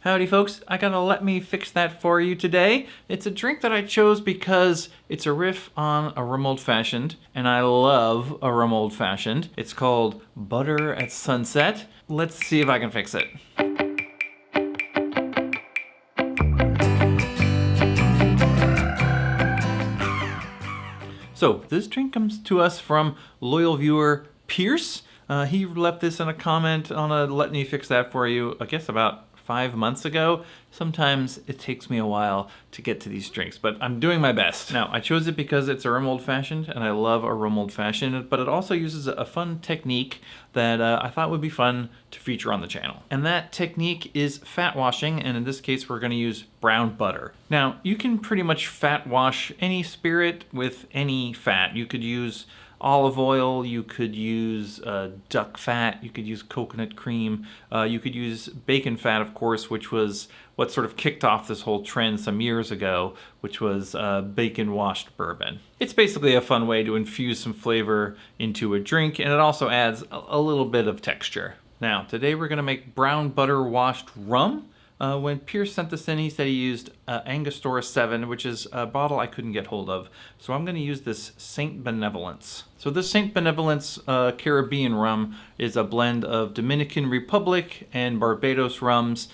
Howdy folks, I gotta let me fix that for you today. It's a drink that I chose because it's a riff on a rum old fashioned, and I love a rum old fashioned. It's called Butter at Sunset. Let's see if I can fix it. So this drink comes to us from loyal viewer Pierce. He left this in a comment on a Let Me Fix That For You, I guess about 5 months ago. Sometimes it takes me a while to get to these drinks, but I'm doing my best. Now, I chose it because it's a rum old fashioned, and I love a rum old fashioned, but it also uses a fun technique that I thought would be fun to feature on the channel. And that technique is fat washing, and in this case, we're gonna use brown butter. Now, you can pretty much fat wash any spirit with any fat. You could use olive oil, you could use duck fat, you could use coconut cream, you could use bacon fat, of course, which was what sort of kicked off this whole trend some years ago, which was bacon washed bourbon. It's basically a fun way to infuse some flavor into a drink, and it also adds a little bit of texture. Now, today we're gonna make brown butter washed rum. When Pierce sent this in, he said he used Angostura 7, which is a bottle I couldn't get hold of. So I'm going to use this Saint Benevolence. So this Saint Benevolence Caribbean rum is a blend of Dominican Republic and Barbados rums.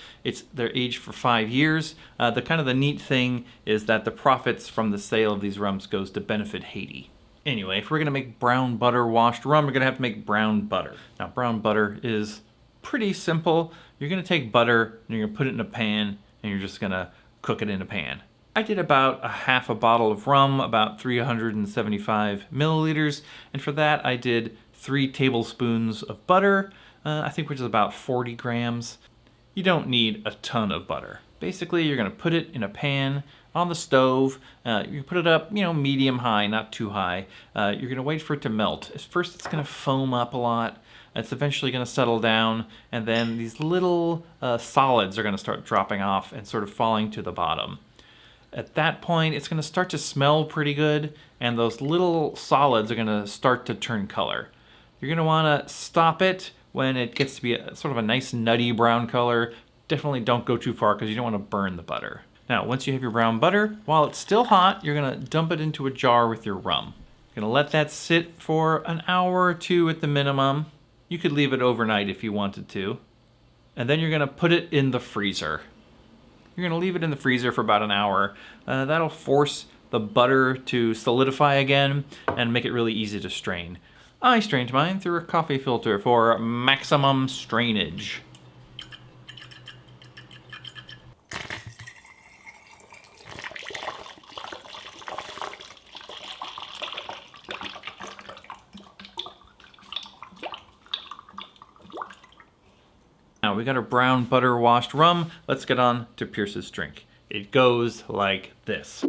They're aged for 5 years. The neat thing is that the profits from the sale of these rums goes to benefit Haiti. Anyway, if we're going to make brown butter washed rum, we're going to have to make brown butter. Now, brown butter is pretty simple. You're gonna take butter and you're gonna put it in a pan and you're just gonna cook it in a pan. I did about a half a bottle of rum, about 375 milliliters, and for that I did 3 tablespoons of butter, I think which is about 40 grams. You don't need a ton of butter. Basically, you're gonna put it in a pan on the stove. You put it up, medium high, not too high. You're gonna wait for it to melt. At first it's gonna foam up a lot. It's eventually going to settle down, and then these little solids are going to start dropping off and sort of falling to the bottom. At that point, it's going to start to smell pretty good, and those little solids are going to start to turn color. You're going to want to stop it when it gets to be sort of a nice nutty brown color. Definitely don't go too far because you don't want to burn the butter. Now, once you have your brown butter, while it's still hot, you're going to dump it into a jar with your rum. You're going to let that sit for an hour or 2 at the minimum. You could leave it overnight if you wanted to. And then you're gonna put it in the freezer. You're gonna leave it in the freezer for about an hour. That'll force the butter to solidify again and make it really easy to strain. I strained mine through a coffee filter for maximum strainage. Now we got our brown butter washed rum. Let's get on to Pierce's drink. It goes like this.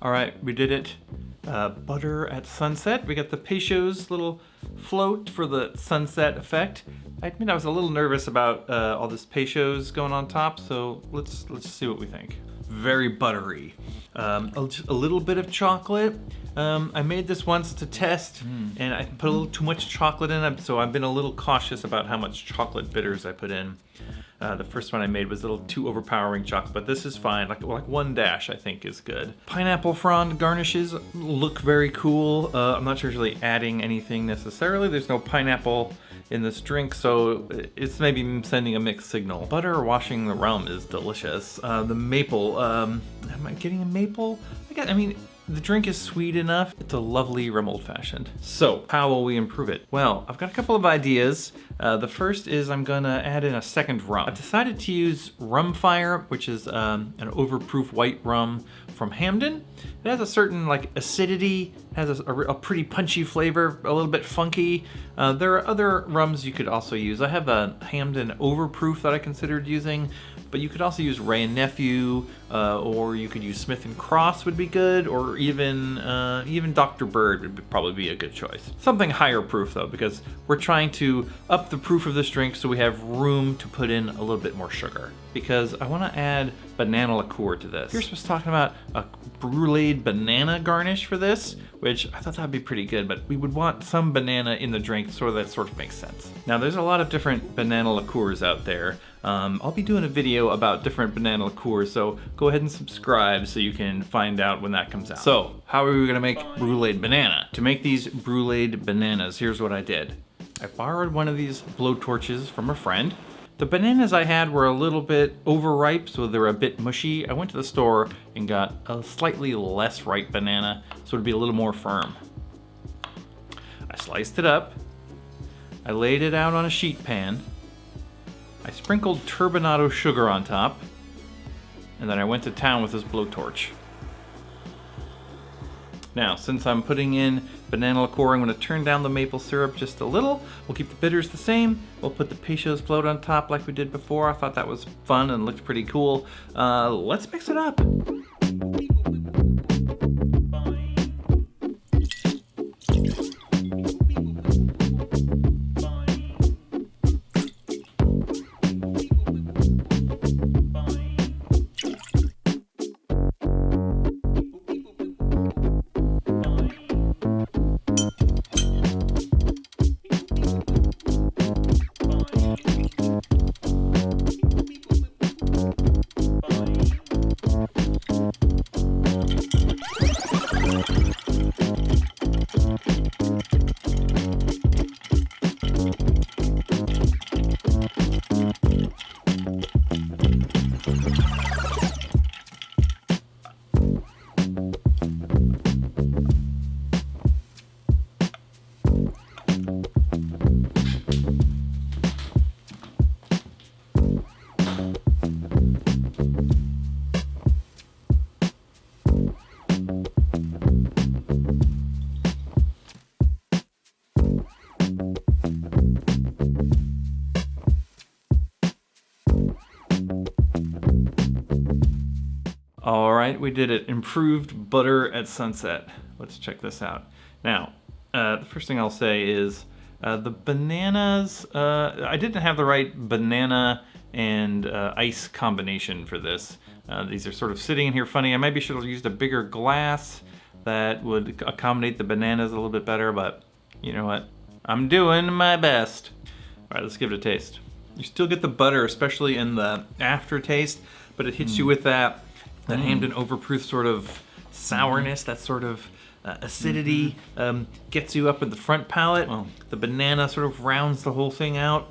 All right, we did it. Butter at sunset. We got the Peychaud's little float for the sunset effect. I admit I was a little nervous about all this Peychaud's going on top, so let's see what we think. very buttery. Just a little bit of chocolate. I made this once to test, and I put a little too much chocolate in it, so I've been a little cautious about how much chocolate bitters I put in. The first one I made was a little too overpowering chocolate, but this is fine. Like one dash, I think, is good. Pineapple frond garnishes look very cool. I'm not sure really adding anything necessarily. There's no pineapple in this drink, so it's maybe sending a mixed signal. Butter washing the rum is delicious. The maple, am I getting a maple? I mean, the drink is sweet enough. It's a lovely rum old fashioned. So how will we improve it? Well, I've got a couple of ideas. The first is I'm gonna add in a second rum. I've decided to use Rum Fire, which is an overproof white rum from Hamden. It has a certain like acidity, has a pretty punchy flavor, a little bit funky. There are other rums you could also use. I have a Hamden overproof that I considered using, but you could also use Wray and Nephew, or you could use Smith and Cross would be good, or even Dr. Bird would probably be a good choice. Something higher proof though, because we're trying to up the proof of this drink so we have room to put in a little bit more sugar. Because I want to add Banana Liqueur to this. Pierce was talking about a bruleed banana garnish for this, which I thought that'd be pretty good, but we would want some banana in the drink, so that sort of makes sense. Now there's a lot of different banana liqueurs out there. I'll be doing a video about different banana liqueurs, so go ahead and subscribe so you can find out when that comes out. So, how are we gonna make bruleed banana? To make these bruleed bananas, here's what I did. I borrowed one of these blowtorches from a friend. The bananas I had were a little bit overripe, so they're a bit mushy. I went to the store and got a slightly less ripe banana, so it'd be a little more firm. I sliced it up. I laid it out on a sheet pan. I sprinkled turbinado sugar on top, and then I went to town with this blowtorch. Now, since I'm putting in banana liqueur, I'm going to turn down the maple syrup just a little. We'll keep the bitters the same. We'll put the Peychaud's float on top like we did before. I thought that was fun and looked pretty cool. Let's mix it up. All right, we did it. Improved butter at sunset. Let's check this out. Now, the first thing I'll say is the bananas, I didn't have the right banana and ice combination for this. These are sort of sitting in here funny. I maybe should have used a bigger glass that would accommodate the bananas a little bit better, but you know what? I'm doing my best. All right, let's give it a taste. You still get the butter, especially in the aftertaste, but it hits you with that Hamden overproof sort of sourness, that sort of acidity, gets you up in the front palate. The banana sort of rounds the whole thing out.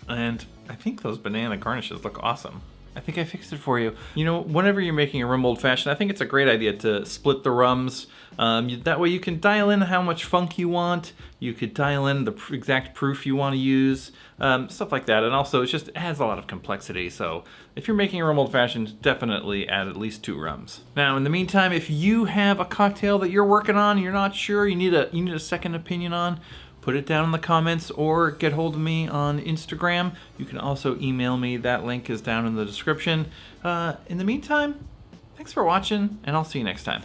And I think those banana garnishes look awesome. I think I fixed it for you. You know, whenever you're making a rum old fashioned, I think it's a great idea to split the rums. That way you can dial in how much funk you want. You could dial in the exact proof you want to use, stuff like that. And also, it just adds a lot of complexity. So if you're making a rum old fashioned, definitely add at least 2 rums. Now, in the meantime, if you have a cocktail that you're working on, you're not sure, you need a second opinion on, put it down in the comments or get hold of me on Instagram. You can also email me. That link is down in the description. In the meantime, thanks for watching, and I'll see you next time.